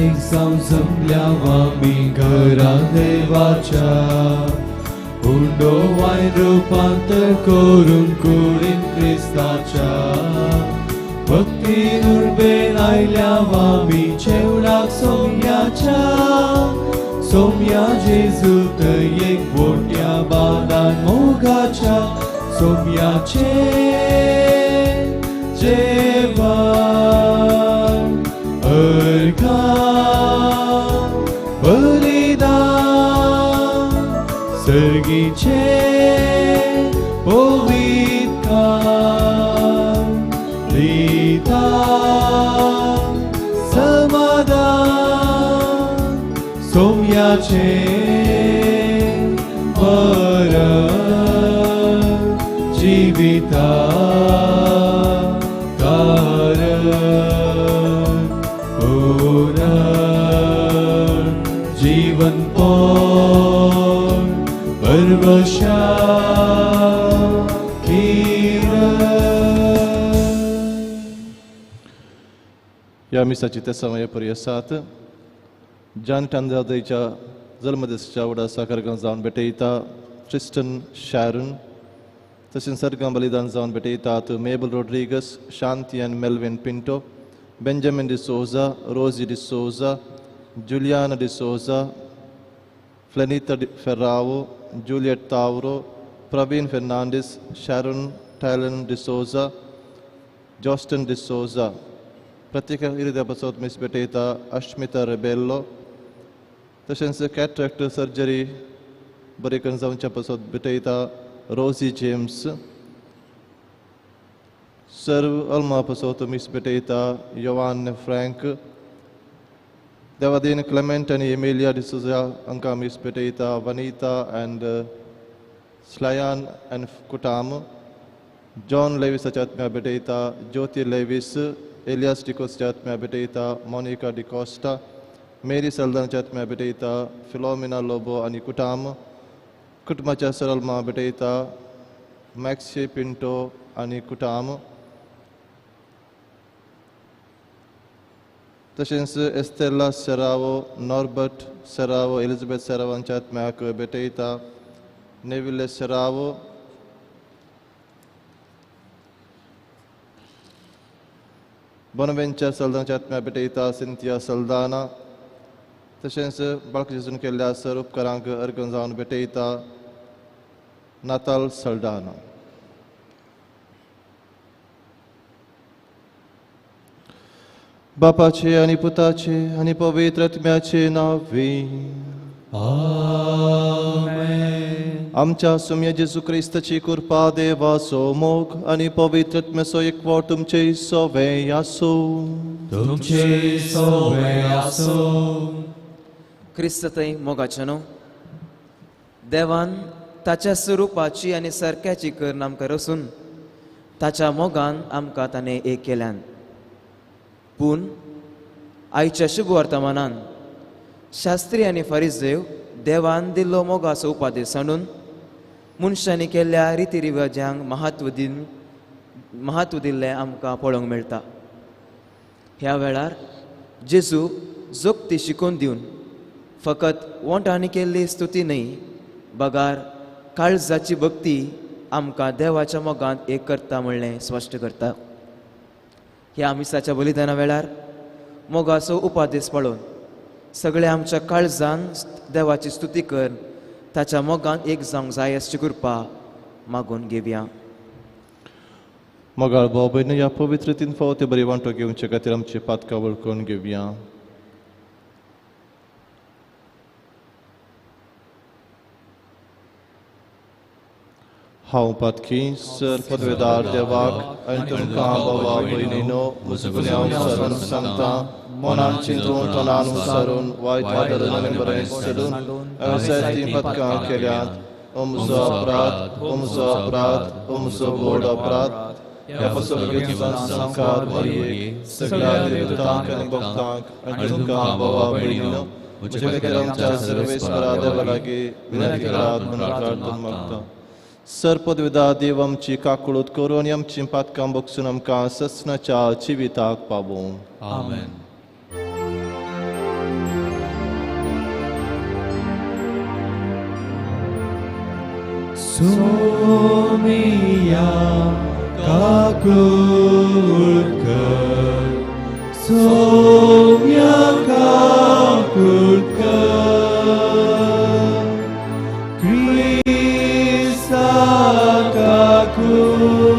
एक जावन जमल्या आमी घरा देवाच्या हुंडो वायन रुपांतर करून कुडीन क्रिस्ताच्या भक्तीन उर्बेन आयल्या आमी जेवणाक सोम्याच्या सोम्या जेजू थंय एक मोठ्या बादान मोगाच्या सोम्याचे जेवण अर्घां बलिदान सर्गीचे पवित्रकाम दिता समाधान सोम्याचे मरण जिविता जीवन पौर परवशा या मिसाची ते समय पर्यसात जान टांदादेच्या जल्मदिसाच्या उडा साखरगां जावन भेटयता ट्रिस्टन शॅरन तशेंच सर्गां बलिदान जावन भेटयतात Mabel Rodrigues Shanti and Melvin Pinto Benjamin D'Souza Rosie D'Souza Juliana D'Souza Flenita Ferrao Juliet Tauro Pravin Fernandes Sharon Tellan D'Souza Joston D'Souza प्रत्येक इरिद्या पासत मिस भेटयता अश्मिता रेबेल्लो तशेंच कॅट्रॅक्ट सर्जरी बरे करून जावच्या पासत भेटयता रोजी जेम्स सर्व अल्मा पासत मिस भेटयता योवान फ्रँक देवादीन क्लेमेंट आनी एमिलिया डिसोजा हांकां मिस भेटयता वनिता एंड स्लायान एंड कुटाम जॉन लेविसाच्या आत्म्या भेटयता ज्योती लेविस एलियास डिकोसच्या आत्म्या भेटयता मोनिका डिकोस्टा मेरी सल्दानाच्या आत्म्या भेटयता फिलोमिना लोबो आनी कुटाम कुटुंबाच्या सरल्मा भेटयता मॅक्सी पिंटो आनी कुटाम तशेंच Estella Serrao Norbert Serrao Elizabeth सेरावांच्या आत्म्याक भेटयता नेविले सेरावो बोनवेंच्या सल्दानाच्या आत्म्या भेटयता सिंथिया सल्दाना तशेंच बाळक जेजून केल्ल्या सर उपकारांक अर्गन जावन भेटयता नाताल सल्दाना बापाचे आनी पुताचे आनी पवित्र आत्म्याचे नांवे आमेन आमच्या सुम्य जेजू क्रिस्ताची कृपा देवाचो मोग आनी पवित्र आत्म्याचो एकवट तुमचे सोवे आसो तुमचे सोवे आसो क्रिस्ततय मोगाचनो देवान ताच्या स्वरुपाची आनी सारक्याची करून आमकां रचून ताच्या मोगान आमकां ताणें एक केल्यान पूण आयच्या शुभ वर्तमानान शास्त्री आनी फरिसेव देवान दिल्लो मोगाचो उपादेश सांडून मनशांनी केल्ल्या रिती रिवाजांक महत्व दिल्लें आमकां पळोवंक मेळटा ह्या वेळार जेजू जोगती शिकोवन दिवन फकत वोटांनी केल्ली स्तुती न्हय बगार काळजाची भक्ती आमकां देवाच्या मोगांत एक करता म्हणलें स्पश्ट करता ह्या मिसाच्या बलिदाना वेळार मोगाचो उपादेश पळोवन सगळे आमच्या काळजान देवाची स्तुती कर ताच्या मोगान एक जावंक जाय अशी कृपा मागून घेवया मोगाळ भाव भयण ह्या पवित्र तीन फावटी बरी वांटो घेवचे खातीर आमची पातकां वळखून घेवया हांव पातकी सर पदवेदार देवाक आनी तुमकां बाबा भयणीनो मुजगुल्यान सरून सांगता मनान चिंतून तोंडान विचारून वायट आदरून आनी बरें सोडून हांवें तीन पदकां केल्यात ओ म्हजो अपराध ओ म्हजो व्हड अपराध ह्या पसोलकेचो संस्कार मरिये सगळ्या देवतांक आनी भक्तांक आनी तुमकां बाबा भयणीनो म्हजे खातीर आमच्या सर्वेस्परा देवा लागीं विनंती करात म्हणून प्रार्थना मागता सर पदवेदार देव आमची काकुळूत करून आनी आमची पातकां बगसून आमकां ससनाच्या जिविताक पावूं आमेन 소미야 가꿀까 소미야 가꿀까 그리스다 가꿀까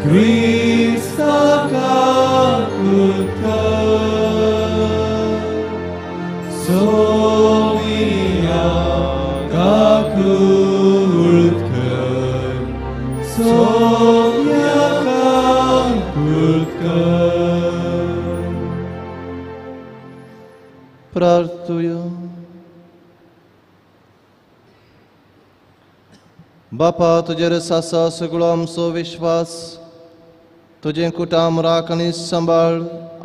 그리스다 가꿀까 소미야 가꿀까 소미야 가꿀까 प्रार्थूया. बापा तुझेर सासा सगळो आमचो विश्वास तुझे कुटाम राख आनी सांबाळ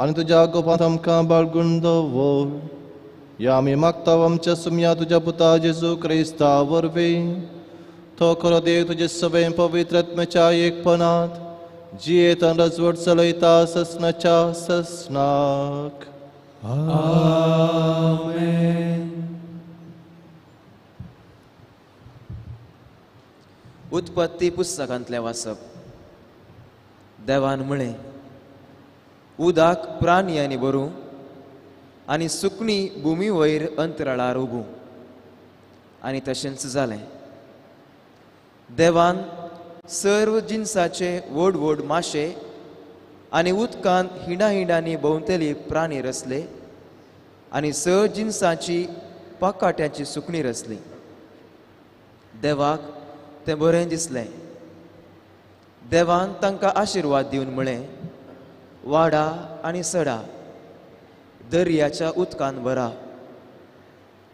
आनी तुज्या गोपांत आमकां बाळगून दवर. या आमी मागता आमच्या सुमया तुज्या पुता जेजू क्रिस्ता वरवीं तो खरो देव तुजे सगळे पवित्र आत्म्याच्या एकपणात जियेत आनी रजवट चलयता ससनाच्या ससनाक. आमेन. उत्पत्ती पुस्तकांतलें वाचप. देवान म्हळें, उदाक प्राणयांनी भरूं आनी सुकणी भुमी वयर अंतराळार उबू. आनी तशेंच जालें. देवान सर्व जिन्साचे व्हड व्हड माशे आनी उदकांत हिंडांनी भोंवतेली प्राणी रचले आनी स जिन्साची पाकाट्याची सुकणी रचली. देवाक तें बरें दिसलें. देवान तांकां आशिर्वाद दिवन म्हळें, वाडा आनी सडा, दर्याच्या उदकांत भरा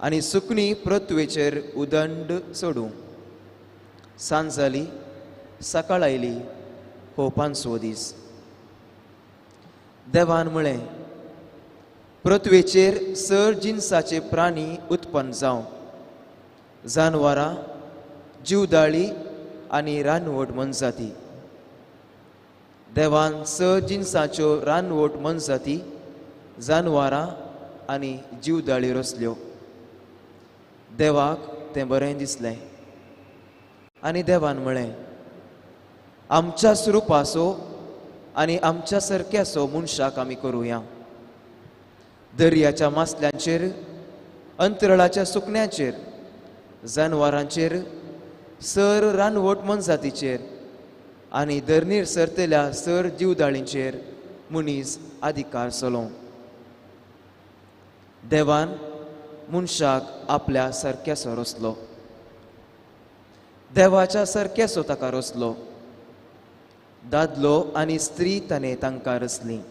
आनी सुकणी पृथ्वेचेर उदंड सोडूं. सांज जाली, सकाळ आयली, हो 5वो दीस. देवान म्हळें, पृथ्वेचेर सर जिन्साचे प्राणी उत्पन्न जावं, जानवरां, जीवदाळी आनी रानवट मनजाती. देवान स जिन्साच्यो रानवट मनजाती, जानवरां आनी जीवदाळी रचल्यो. देवाक तें बरें दिसलें. आनी देवान म्हळें, आमच्या स्वरुपाचो आनी आमच्या सारक्याचो मनशाक आमी करुया. दर्याच्या मासल्यांचेर, अंतराळाच्या सुकण्यांचेर, जानवरांचेर, सर रानवट मनजातीचेर आनी धरणीर सरतल्या सर जीवदाळींचेर मनीस अधिकार चलोवं. देवान मनशाक आपल्या सारक्याचो रचलो. देवाच्या सारक्याचो ताका रचलो. दादलो आनी स्त्री ताणें तांकां रचलीं.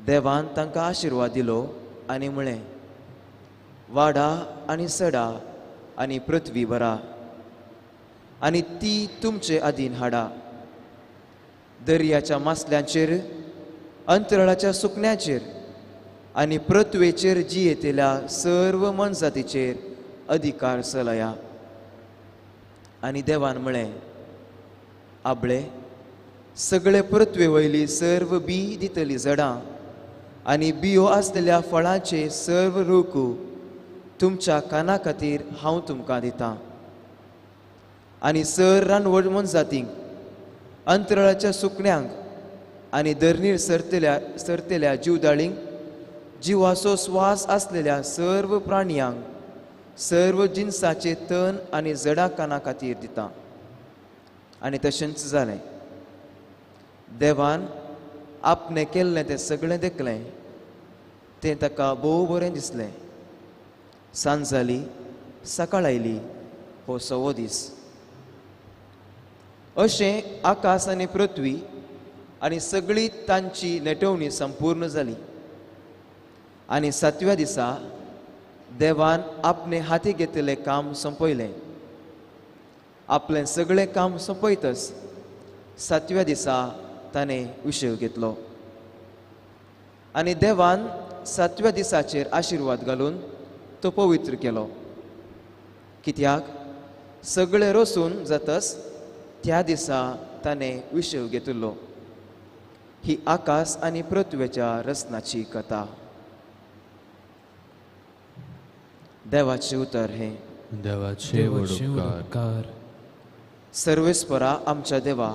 देवान तांकां आशिर्वाद दिलो आनी म्हळें, वाडा आनी सडा आनी पृथ्वी भरा आनी ती तुमचे अधीन हाडा. दर्याच्या मासल्यांचेर, अंतराळाच्या सुकण्यांचेर आनी पृथ्वेचेर जियेतेल्या सर्व मनजातीचेर अधिकार चलया. आनी देवान म्हळें, आबळे, सगळे पृथ्वे वयली सर्व बी दितली झाडां आनी बियो आसलेल्या फळांचे सर्व रुखू तुमच्या काना खातीर हांव तुमकां दितां. आनी सर रानवट मनजातींक, अंतराळाच्या सुकण्यांक आनी धरणीर सरतेल्या जीवदाळींक, जिवाचो स्वास आसलेल्या सर्व प्राणयांक, सर्व जिन्साचे तण आनी जडा काना खातीर दितां. आनी तशेंच जालें. देवान आपणें केल्लें तें सगळें देखलें. तें ताका भोव बरें दिसलें. सांज जाली, सकाळ आयली, हो 6वो दीस. अशें आकाश आनी पृथ्वी आनी सगळी तांची नेटवणी संपूर्ण जाली. आनी 7व्या दिसा देवान आपणे हाती घेतलेलें काम संपयलें. आपलें सगळें काम संपयतच 7व्या दिसा ताणें विशव घेतलो. आनी देवान 7व्या दिसाचेर आशिर्वाद घालून तो पवित्र केलो. कित्याक सगळें रचून जातच त्या दिसा ताणें विशव घेतिल्लो. ही आकाश आनी पृथ्वेच्या रचनाची कथा. देवाचें उतर हें. देवाचे उपकार सर्वेस्परा आमच्या देवा,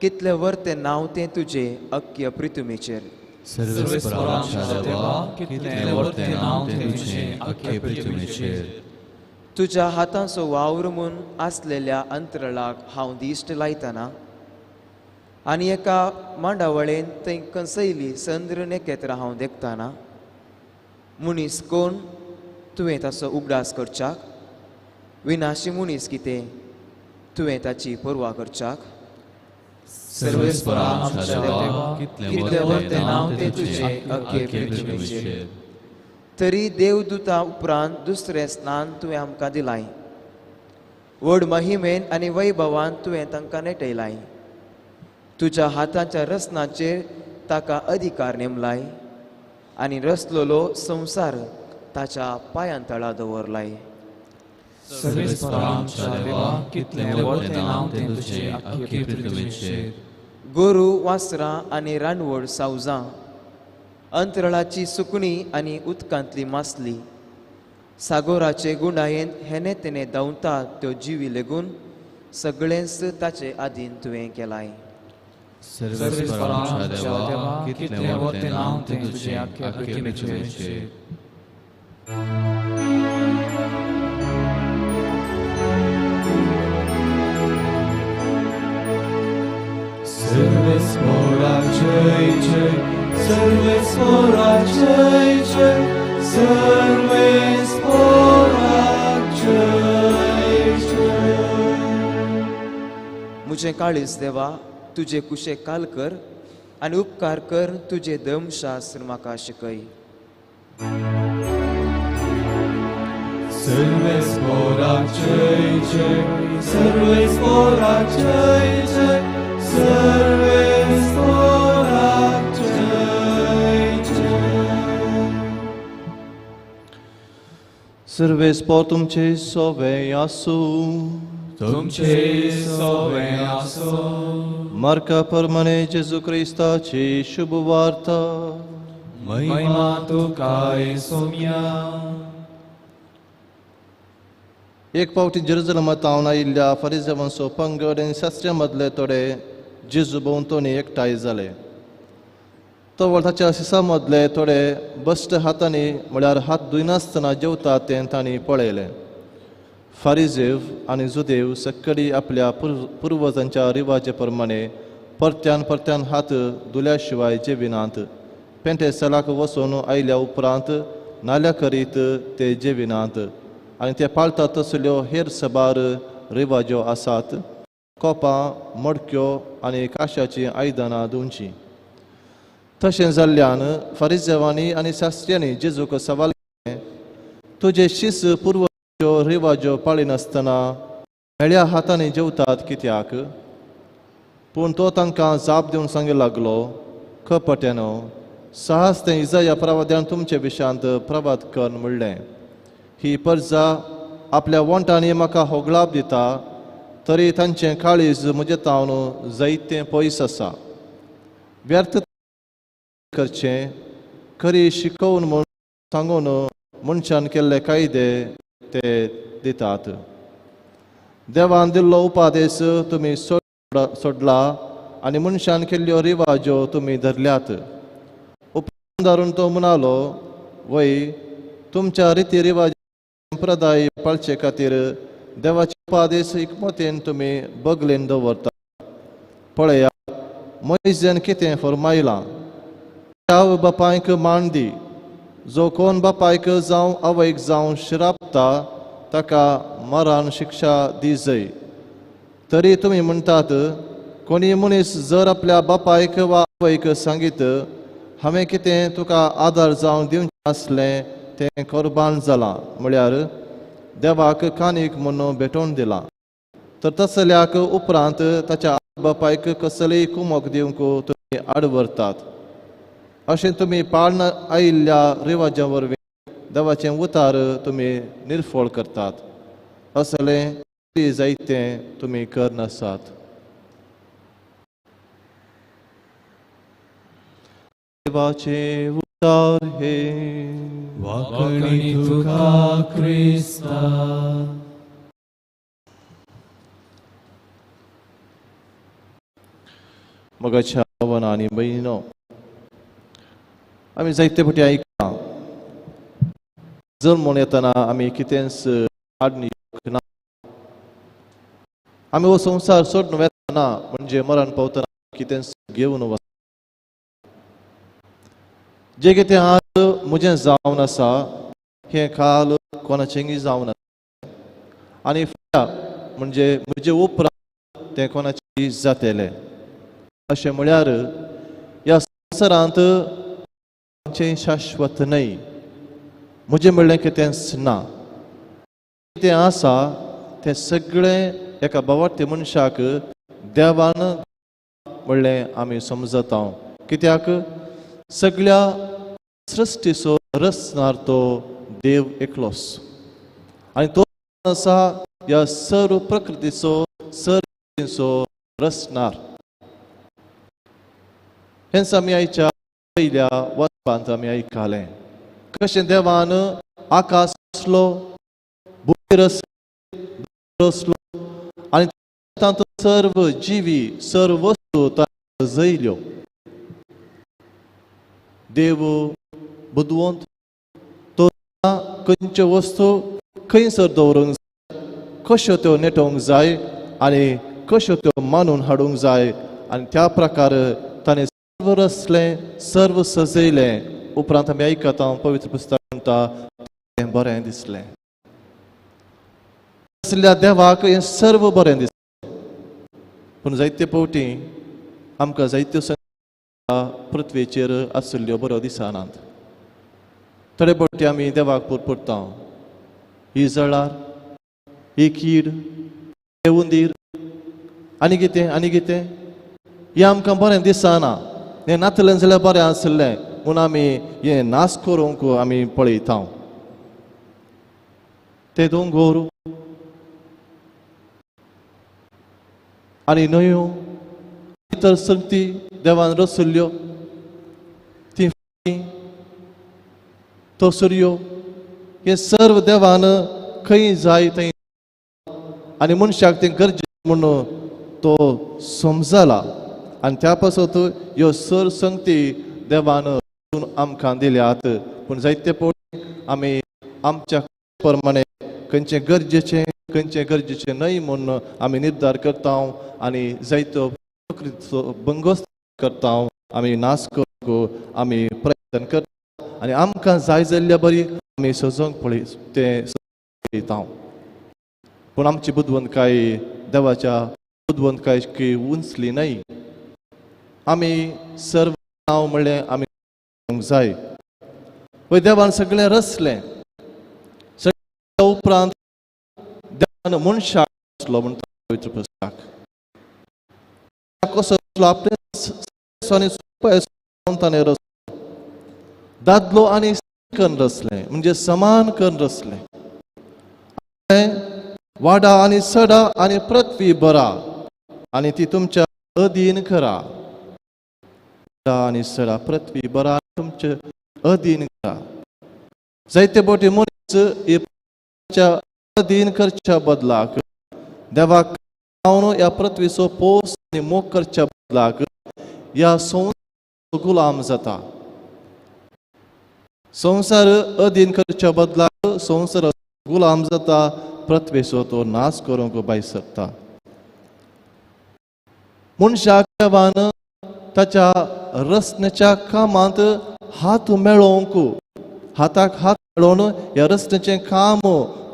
कितले वर्ते नाव तें तुजे अख्ख्या पृथ्वीचेर. सर्वेस्परांच्या देवा, कितले वर्ते नाव तें तुजे अख्खे पृथ्वीचेर. तुज्या हातांचो वावर म्हूण आसलेल्या अंतरळाक हांव दिश्ट लायतना आनी एका मांडावळेन थंय कंसयली संद्र नेकेत्रां हांव देखताना, मनीस कोण तुवें ताचो उगडास करच्याक? विनाशी मनीस कितें तुवें ताची पर्वा करच्याक? सर्वेस्परा आमच्या देवा, कितले वर्ते नाव तें तुजे अख्खे पृथ्वीचेर. तरी देवदूता उपरांत दुसरें स्नान तुवें आमकां दिलाय. व्हड महिमेन आनी वैभवान तुवें तांकां नेटयलाय. तुज्या हातांच्या रसनाचेर ताका अधिकार नेमलाय आनी रचलोलो संवसार ताच्या पांयां तळा दवरलाय. सर्वेस्परा आमच्या देवा, कितले वर्ते नाव तें तुजे अख्खे पृथ्वीचेर. गोरू, वासरां आनी रानवड सावजां, अंतरळाची सुकणी आनी उदकांतली मासली, सागोराचे गुंडायेन हेने तेने धांवतात त्यो जिवी लेगून सगळेंच ताचे आधीन तुवें केलाय. सर्वेस्परा आमच्या देवा, कितले वर्ते नाव तें तुजे अख्खे पृथ्वीचेर. सर्वेस्परा जय जय, सर्वेस्परा जय जय, सर्वेस्परा जय जय. मुझे काळीज देवा, तुजे कुशे काल कर आनी उपकार कर तुजे धर्मशास्त्र म्हाका शिकय. सर्वेस्परा जय जय, सर्वेस्परा जय जय, सर्वेस्परा जय जय. सर्वेस्पर तुमचे सोवे आसू, तुमचे सोवे आसो. मार्का प्रमाणे जेजू क्रिस्ताची शुभ वार्ता. महिमा तुका येसुम्या. एक फावटी जेरुसलेमांत तावन आयिल्ल्या फरिसांवांचो पंगड आनी शास्त्र्यां मदले थोडे जेजू भोंवतणी एकठांय जाले. तो ताच्या शिसां मदले थोडे बश्ट हातांनी म्हळ्यार हात धुयनासतना जेवतात तें तांणी पळयलें. फारिजेव आनी जुदेव सक्कडी आपल्या पुर्वजांच्या रिवाजे प्रमाणे परत्यान परत्यान हात धुल्या शिवाय जेविनात. पेंटे सलाक वचून आयल्या उपरांत नाल्या करीत ते जेविनात आनी ते पाळतात तसल्यो हेर सबार रिवाज्यो आसात. कोपां, मडक्यो आनी काश्याचीं आयदनां धुवचीं. तशें जाल्ल्यान फारिजेवांनी आनी शास्त्र्यांनी जेजूक सवाल केलें, तुजे शिस पुर्वजांच्यो रिवाज्यो पाळिनासतना मेळ्या हातांनी जेवतात कित्याक? पूण तो तांकां जाप दिवन सांगूंक लागलो, कपट्यानो, सहज तें इजाया प्रवाद्यान तुमचे विशांत प्रभात कर म्हणलें. ही परजा आपल्या वंटांनी म्हाका होगळाप दिता, तरी तांचें काळीज म्हजे तावन जायतें पयस आसा. व्यर्थ करचें, खरी शिकोवन म्हूण सांगून मनशान केल्ले कायदे ते दितात. देवान दिल्लो उपादेश तुमी सोडला आनी मनशान केल्ल्यो रिवाज्यो तुमी धरल्यात. उपरांत धरून तो म्हणालो, वय तुमच्या रिती रिवाज संप्रदाय पाळचे खातीर देवाचे उपादेश एकमतेन तुमी बगलेन दवरता. पळया, मोइजेन कितें फरमायलां, त्या बापायक मान दी. जो कोण बापायक जावं आवयक जावं शिरापता ताका मरण शिक्षा दी जय. तरी तुमी म्हणटात, कोणी मनीस जर आपल्या बापायक वा आवयक सांगीत, हांवें कितें तुका आदार जावं दिवचें आसलें तें कोरबान जालां, म्हळ्यार देवाक कानीक म्हणून भेटोवन दिलां, तर तसल्याक उपरांत ताच्या बापायक कसलेय कुमोक दिवंक तुमी आडवरतात. अशें तुमी पाळन आयिल्ल्या रिवाजां वरवीं देवाचें उतार तुमी निर्फळ करतात. असलें जायतें तुमी करनासात. देवाचें हे वाकणी तुका क्रिस्ता. मोगाच्या भावांनो आनी भयणीनो, आमी जायते फावटी आयकलां जल्मून येतना आमी कितेंच हाडून येवंक ना. आमी हो संवसार सोडून वेतना म्हणजे मरण पावतना कितेंच घेवन वचना. जे कितें आज म्हजें जावन आसा हें काल कोणाचेंय जावन आसा आनी फुडल्या म्हणजे म्हजे उपरांत तें कोणाचेंय जातलें. अशें म्हळ्यार ह्या संवसारांत आमचें शाश्वत न्हय. म्हजें म्हणलें कितेंच ना. कितें आसा तें सगळें एका भावार्थी मनशाक देवान म्हणलें आमी समजता. कित्याक सगळ्या सृश्टीचो रचणार तो देव एकलोच आनी तो आसा ह्या सर्व प्रकृतीचो सर्तीचो रचणार. हेंच आमी आयच्या पयल्या वचपांत आमी आयकलें. कशें देवान आकाश रचलो, भूमी रचलो आनी तातूंत सर्व जिवी सर्व वस्तू जैल्यो. देव बुदवंत तो खंयच्यो वस्तू खंयसर दवरूंक जाय, कश्यो त्यो नेटोवंक जाय आनी कश्यो त्यो मांडून हाडूंक जाय आनी त्या प्रकार ताणें सर्व रचलें, सर्व सजयलें. उपरांत आमी आयकता पवित्र पुस्तक म्हणटा तें बरें दिसलें. असल्या देवाक हें सर्व बरें दिसलें. पूण जायते फावटी आमकां जायत्यो पृथ्वीचेर आशिल्ल्यो बऱ्यो दिसनात. थोडे फावटी आमी देवाक पुरता ही जळार, ही कीड, हे हुंदीर आनी कितें हें आमकां बरें दिसना. हें नातलें जाल्यार बरें आसलें म्हूण आमी हें नाश करूंक आमी पळयता. ते दोंगर आनी न्हंयो इतर संगती देवान रचल्ल्यो, ती तो सूर्यो हे सर्व देवान खंय जाय थंय आनी मनशाक तें गरजेचें म्हणून तो समजला आनी त्या पासत ह्यो सर संगती देवान आमकां दिल्यात. पूण जायते फावटी आमी आमच्या प्रमाणे खंयचें गरजेचें न्हय म्हणून आमी निर्धार करता आनी जायत्यो प्रकृतीचो बंगोस्त करता. आमी नाश करूंक आमी प्रयत्न करता आनी आमकां जाय जाल्ल्या बरी आमी सजोवंक पळयता. पूण आमची बुदवंतकाय देवाच्या बुदवंतकायची उंचली न्हय. आमी सर्व नांव म्हणलें आमी जाय पळय. देवान सगळें रचलें. सगळ्या उपरांत देवान मनशाक रचलो म्हणटा पवित्र पुस्तक. कसो रचलो? आपल्या ताणें रचलो. दादलो आनी करून रचलें म्हणजे समान करून रचलें. वाडा आनी सडा आनी पृथ्वी बरा आनी ती तुमच्या अधीन करा. आनी सडा पृथ्वी बरा तुमचे अधीन करा. जायते फावटी मनीस अधीन करच्या बदलाक देवाक ह्या पृथ्वीचो पोस आनी मोग करच्या बदलाक ह्या संवसाराचो गुलाम जाता. संवसार अधीन करच्या बदलाक संवसार गुलाम जाता. पृथ्वीचो तो नाश करूंक भायर सरता. मनशाक देवान ताच्या रचनेच्या कामांत हात मेळोवंक, हाताक हात मेळोवन ह्या रचनेचें काम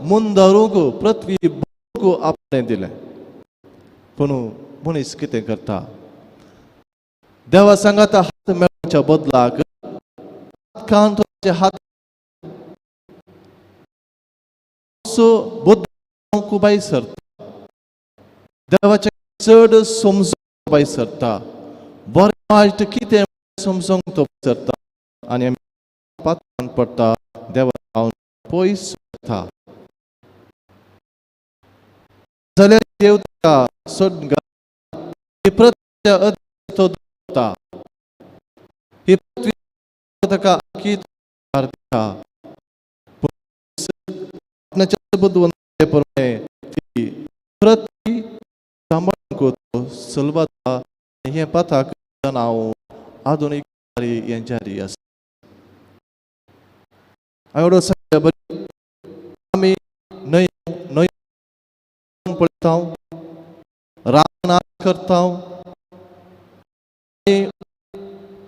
मुंदरूंक पृथ्वी भोंवूंक आपणें दिलें. पूण मनीस कितें करता? देवा सांगाता हात मेळोवच्या बदलाक हात बुद्ध भायर सरता. देवाचें चड समजूंक भायर सरता. बरें वायट कितें समजूंक तो सरता आनी आमी पातळान पडटा. देवा पयस सरता जाल्यार देव ताका सोडून ही पृथ्वी तो दवरता. ही पृथ्वी ताका की आपणाच्या बुद्धवंताप्रमाणे ती प्रति सांभाळून कोतो सुलभता हे पथक नाव आधुनिक यांच्यारी असते एवढं सगळं बरी आम्ही नय नय पळता रामनाथ करता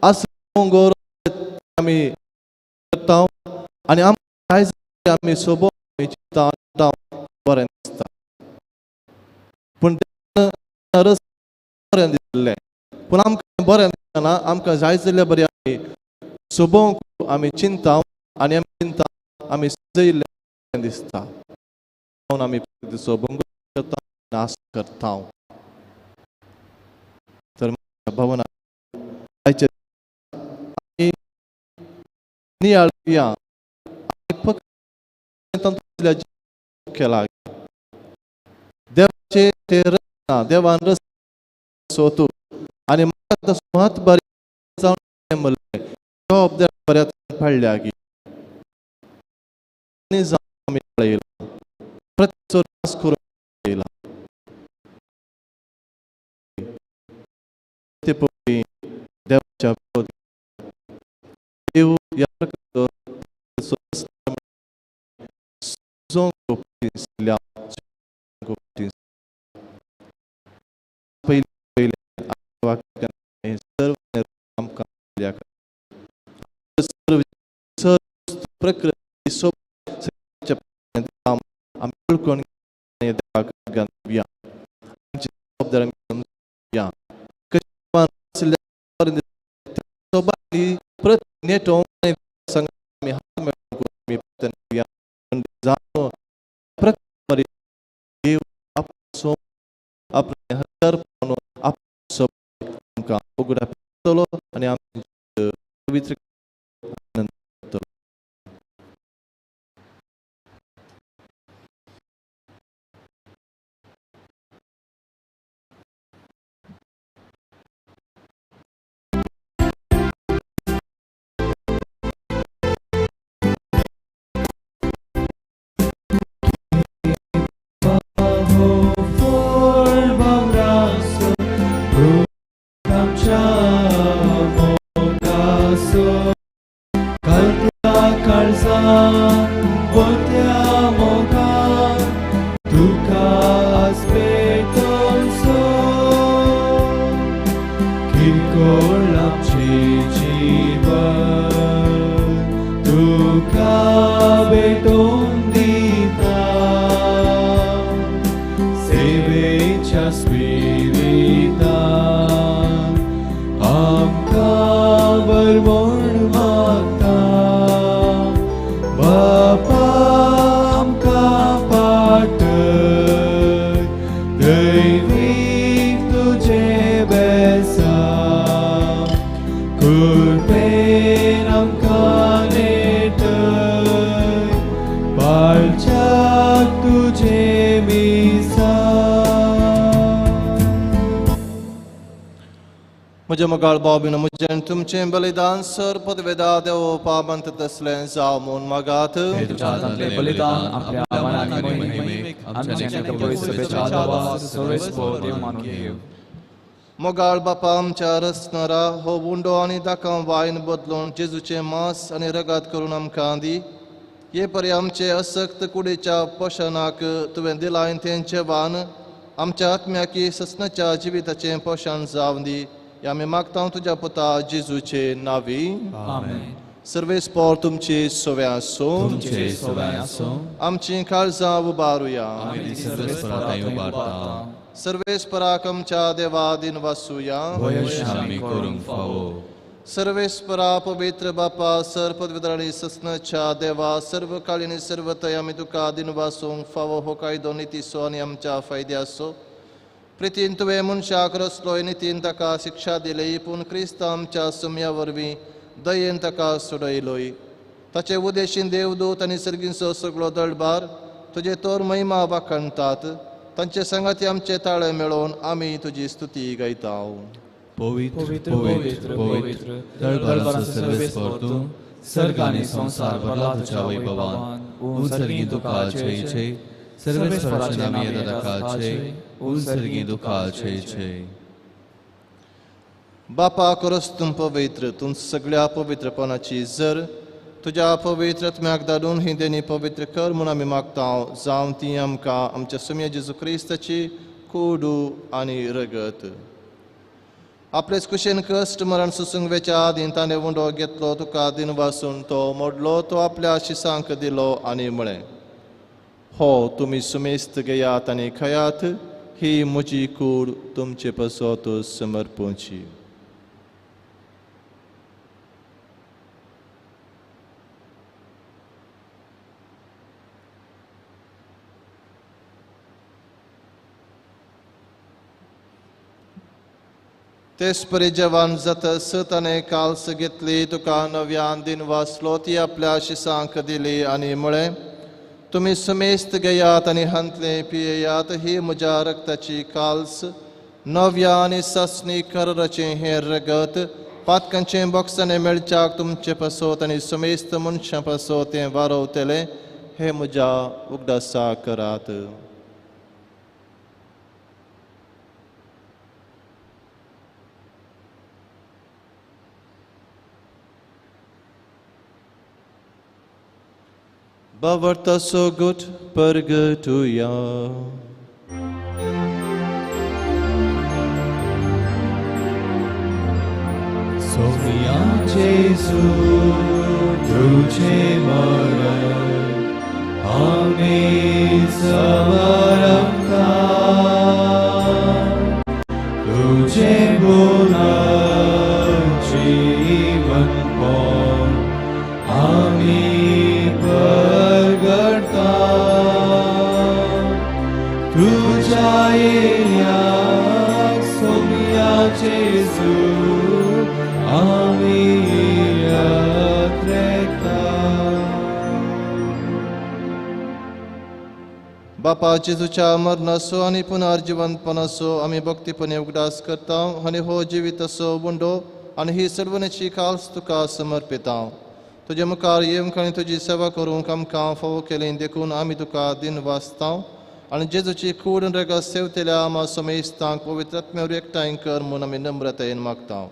असं गौरव आम्ही करता आणि आम्ही सोबत बरें दिसता पूण रस बरें दिसलें पूण आमकां बरें दिसना आमकां जाय जाल्यार बरें आमी सोबोंक आमी चिंता आनी आमी चिंता आमी सजयल्लें दिसता म्हणून आमी सोबोंक करता नाश करता तर भवना आयचे आमी नियाळ या केला देवाचे ते रचना देवान रस सोतू आणि म्हाका सुमात बरी जावन म्हणले जबाबदारी बऱ्या पडल्या की आनी जावन आमी पळयला प्रत्येक नाश करून पळयला ते पळय देवाच्या देव या प्रकारचो प्रकृती आपले हर आमकां उगडा आणि पवित्र म्हज्या मोगाळ बाबीन म्हजें तुमचें बलिदान सर पदवेदा देव पाबंत तसलें जाव म्हूण मागात बलिदान आपल्या मनाची महिमेक आमच्या पवित्र सभेच्या आदारात सर्वेस्पर देव मानून घेव मोगाळ बापा आमच्या रचणारा हो उंडो आनी दाकां वायन बदलून जेजूचें मांस आनी रगत करून आमकां दी हे परी आमचे असक्त कुडीच्या पोशणाक तुवें दिलाय तें जेवण आमच्या आत्म्याकी ससनाच्या जिविताचें पोशण जावन दी आमी मागता तुज्या पुता जेजूचे नावी आमेन सर्वेस्पर तुमची सोव्या आसूं तुमचे सोव्या आसूं आमची काळजां उबारुया आमी सर्वेस्पराक उबारता सर्वेस्पराक आमच्या देवा दिन वासुया वयश आमी करूंक फावो सर्वेस्परा पवित्र बापा सर पदविदारी ससनाच्या देवा सर्व काळीनी सर्वतय आमी तुका दिन वासूंक फावो हो कायदो नितीसो आनी आमच्या फायद्याचो प्रितीन तुवें मनशाक रचलोय नितीन ताका शिक्षा दिली पूण क्रिस्त आमच्या सुम्या वरवीं दयेन ताका सोडयलोय ताचे उदेशीन देवदूत आनी सर्गींचो सगळो दळबार तुजे तोर महिमा वाखणटात तांचे संगती आमचे ताळे मेळोवन आमी तुजी स्तुती गायता पवित्र पवित्र पवित्र दळबाराचो सर्वेस्पर तूं सर्ग आनी संसार भरला तुझ्या वैभवान उर्सर्गी तुका जय जय सर्वेश्वराचे नाम येदकाचे उर्सर्गी तुका जय जय बापा करोस तुम पवित्र तुम सगळ्या पवित्रपणाची जर तुझ्या पवित्र आत्म्याक धाडून ही देणी पवित्र कर म्हणून आमी मागतांव जावं ती आमकां आमच्या सुम्य जेजू क्रिस्ताची कोडू आनी रगत आपलेच कुशेन कश्ट मरण सुसूंक वेच्या आदीं ताणें वुंडो घेतलो तुका दिन वासून तो मोडलो तो आपल्या शिसांक दिलो आनी म्हळें हो तुमी सुमेस्त घेयात आनी खयात ही म्हजी कूड तुमचे पसोत समर्पोवची तेच परी जवान जातस ताणें काल्स घेतली तुका नव्यान दिन वासलो ती आपल्या शिसांक दिली आनी म्हळें तुमी सुमेस्त घेयात आनी हंतले पियेयात ही म्हज्या रक्ताची काल्स नव्या आनी ससनी करराचें हें रगत पातकांचें बॉक्सांनी मेळच्याक तुमचे पसोत आनी सुमेस्त मनशां पसोत तें वारोवतलें हें म्हज्या उगडासा करात Bavarta so good purgatoria. Sofia Jesu, Duce mărat, Amin sămărămta, Duce bună, जीवन पौन, Amin परगटा, तुझ्या येण्याक सोम्या जेजू, आमी यात्रेता. बापा जेजूच्या मरणाचो आनी पुनर्जीवनपणाचो आमी भक्तीपणे उगडास करता आनी हो जिविताचो वंडो आनी ही सर्वनेची काल्स तुका समर्पिता तुजे मुखार येवंक आनी तुजी सेवा करूंक आमकां फावो केलें देखून आमी तुका दिन वाचता आनी जेजूची कूड रेगा सेवतेल्या आमा समेस्तांक पवित्र आत्म्यावर एकठांय कर म्हूण आमी नम्रतायेन मागता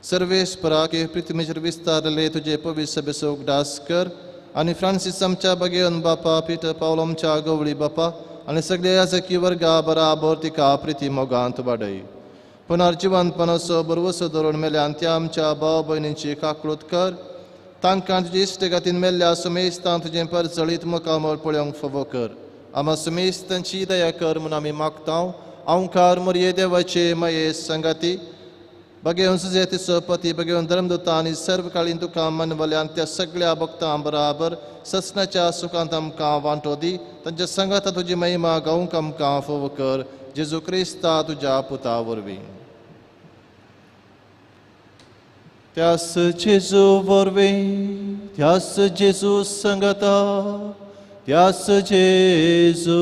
सर्वेस्पराक हे पृथ्वीचेर विस्तारले तुजे पवित्र सभेचो उगडास कर आनी फ्रांसीस आमच्या बगेन बापा पिटर पावल आमच्या गवळी बापा आनी सगळे याजकी वर्गा बराबर तिका प्रिती मोगांत वाडय पुनर्जीवनपणाचो बरवसो धरून मेल्यान त्या आमच्या भाव भयणींची काकळूत कर तांकां तुजे इश्टगातीन मेल्ल्या सुमेस्तां तुजें परचळीत मुखामळ पळोवंक फावो कर आमा सुमेस्तांची दया कर म्हूण आमी मागता अवकार मर्ये देवाचे मये संगाती भगेवन सुजेतीचो पती भगेवन धर्मदूता आनी सर्व काळीन तुका मनवल्यान त्या सगळ्या भक्तां बराबर ससनाच्या सुखांत आमकां वांटो दी तांच्या संगात तुजी महिमा गावंक आमकां फावो कर जेजू क्रिस्ता तुज्या पुता वरवीं त्यास जेजू वरवीं त्यास जेजू संगता त्यास जेजू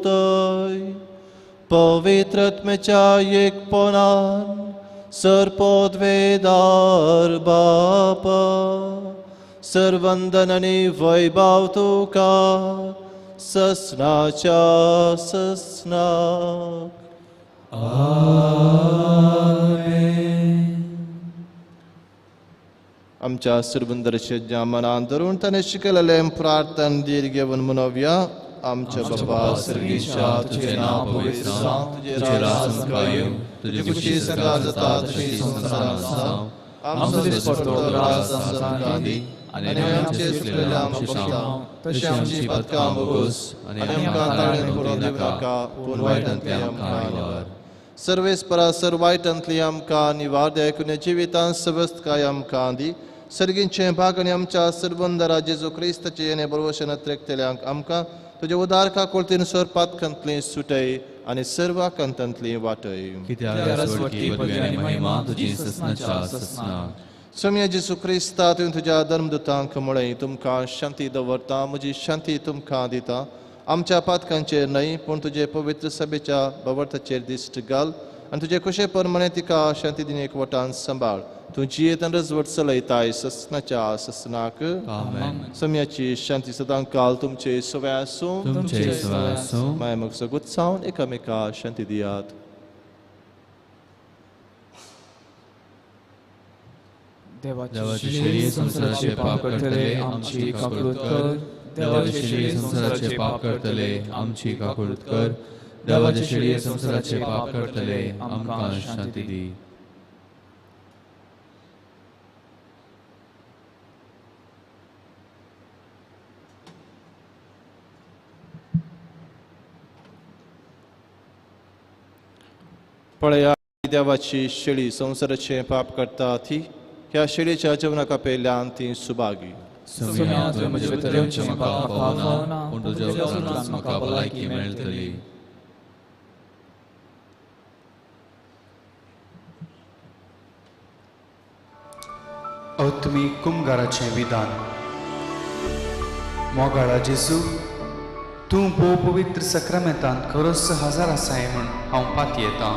तय पवित्र आत्म्याच्या एकपणान सर्पोद्वेदार बापा सर्वंदन आनी वैभव तुका ससनाच्या ससनाक आमच्या सुरबुंदरचे ज्या मनान धरून ताणें शिकयलेलें प्रार्थन दीर घेवन मनोवया आमच्या बापा सर्गीच्या तुझे नाव पवित्र जावं तुझे राज कायम तुझे खुशी सदा जाता तशी संसारांत जावं आमचो दिसपट्टो राज संसारांत दी आनी आमचे सुटलेल्या आमकां तशी आमची पदकां बोगूस आनी आमकां ताळेन पडून दिवनाका पूण वायटांतली आमकां निवार सर्वेस्परा सर्व वायटांतली आमकां निवार देखून जिवितांत सवस्थकाय आमकां दी सर्गींचे भाग आनी आमच्या सर्वंदरा जेजू क्रिस्ताचे येणे बरोवशेन त्रेकतेल्यांक आमकां तुजे उदार काकुळतीन स्वरपातकांतली सुटय आनी सर्व कंतांतली वाटय सौम्य जेजू क्रिस्ता तुवें तुज्या धर्मदूतांक म्हळें तुमकां शांती दवरता म्हजी शांती तुमकां दिता आमच्या पातकांचेर न्हय पूण तुजे पवित्र सभेच्या भवर्थाचेर दिश्ट घाल आणि तुझे कुशे परमणे तिका शांती दिने एकवटान सांबाळ तू जियेतन रजवट चलयताय ससनाच्या ससनाक आमेन. सम्याची शांती सदां काल तुमचे सवय आसूं तुमचे सवय आसूं. माय मग सगुत सावन एकामेका शांती दियात. देवाचे श्री संसाराचे पाप करतले आमची काकुळत कर. देवाचे श्री संसाराचे पाप करतले आमची काकुळत कर. देवाचे श्री संसाराचे पाप करतले आमकां शांती दी. पळया देवाची शेळी संसाराचे पाप करता ती ह्या शेळीच्या जेवणाका पेल्यान ती सुभागी. सुम्या तुवें म्हजे भितर येवचें म्हाका पावना पूण तुज्या उतरांतल्यान म्हाका भलायकी मेळटली. अवतमी कुमगाराचें विधान. मोगाळा जेजू, तूं भोव पवित्र सक्रामेंतांत खरोच हजर आसाय म्हूण हांव पाती येतां.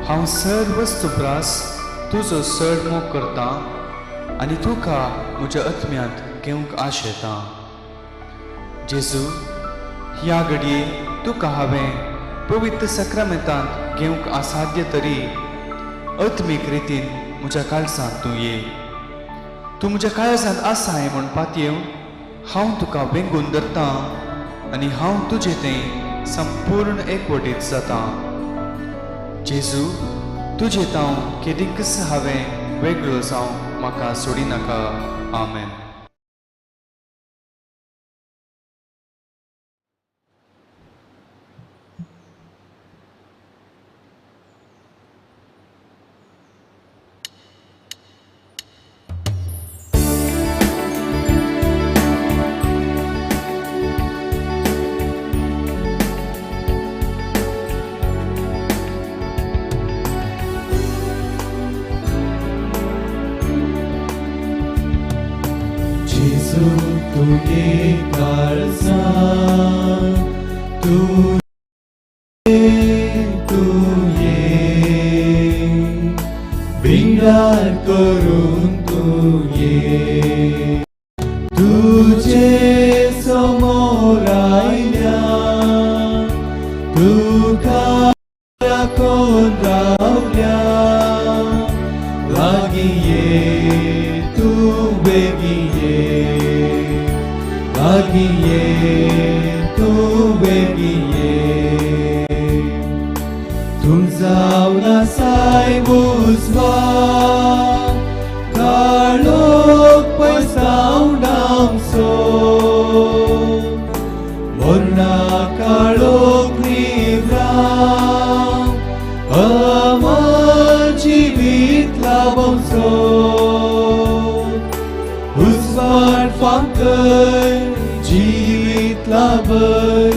हांव सर्व वस्तुप्रास तुजो चड मोग करतां आनी तुका म्हज्या आत्म्यांत घेवंक आश येता. जेजू, ह्या घडये तुका हांवें पवित्र सक्रामेंतांत घेवंक असाध्य तरी आत्मीक रितीन म्हज्या काळजांत तूं ये. तूं म्हज्या काळजांत आसाय म्हूण पातयेवन हांव तुका वेंगून धरतां आनी हांव तुजें तें संपूर्ण एकवटीत जातां. जेजू, तुजें तांव केदींकच हांवें वेगळो जावं म्हाका सोडी नाका. आमेन. तू ये काळजा, तू ये बिंगार करून तू ये. तुझे समोर आयल्या तुका कोण रावल्या. लागीं ये तू बेगीन ये, लागीं ये तू बेगीन ये. तू जावन आसाय उजवा काळोख पयसावन आमचो. मोरणा काळोख निवरा जिवीत लाभोवचो. उजवाड फांकय जिवीत लाभय,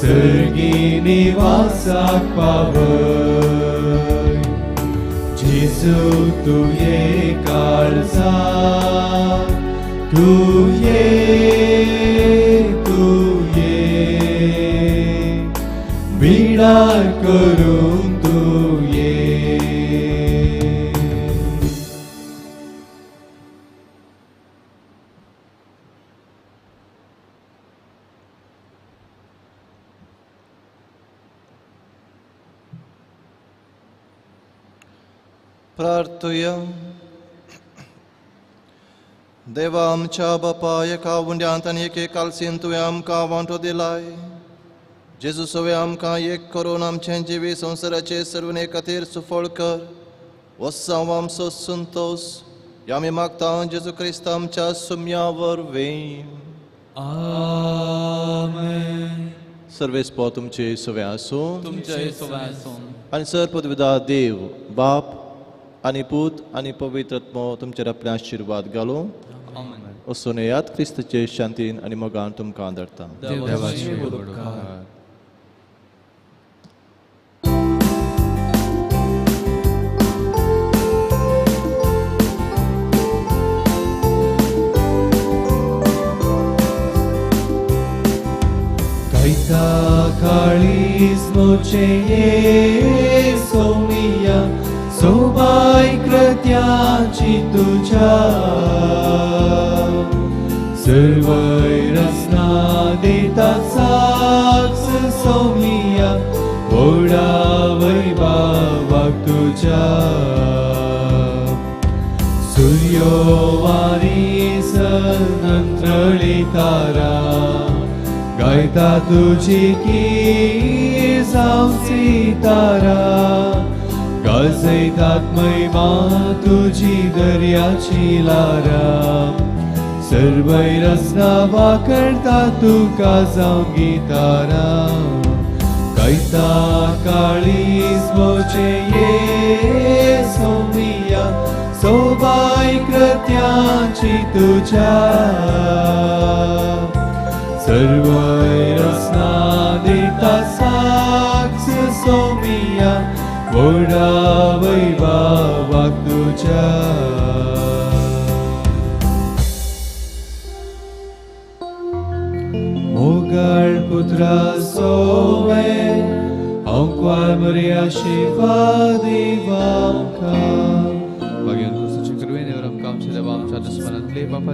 सर्गी निवासाक पावय. जेजू तू ये काळजा, तू ये बिडार करून तू ये. प्रार्थुया. देवा आमच्या बापा, एका उंड्यांत आनी एके कालसीन तुवें आमकां वांटो दिलाय. जेजू सवे आमकां एक करून आमचें जिवी संवसाराचे सर्वने खातीर सुफळ कर. वसांव आमचो संतोष या आमी मागता जेजू क्रिस्त आमच्या सुम्या वरवीं. आमेन. सर्वेस्पो तुमचे सवे आसूं. तुमचे सवय आसूं. आनी सर्पदविदा देव बाप आनी पूत आनी पवित्र आत्मो तुमचेर आपले आशिर्वाद घालूं. आमेन. वचून येयात क्रिस्ताचे शांतीन आनी मोगान तुमकां धाडटा. देवाची उपकार. Gaita kalis moche somia sobai kratyachi tuja Servai rasna deta saks somia Oda vaibhavak tuja Suryo vari sanantrali tara Gaita tuji ki sausi tara Gazaitat maima tuji daryachi lara Sarvai rasna vakarta tu kazangi tara Gaita kalis moche somia Sobai kratyachi tuja Sarvai rasna deta saks somia Voda vaibhavak tuja Mogar putra sove Aunqual Maria Shiva Divamka Bagaimana kursus cikruin yang ramkam sedang baca dasmanan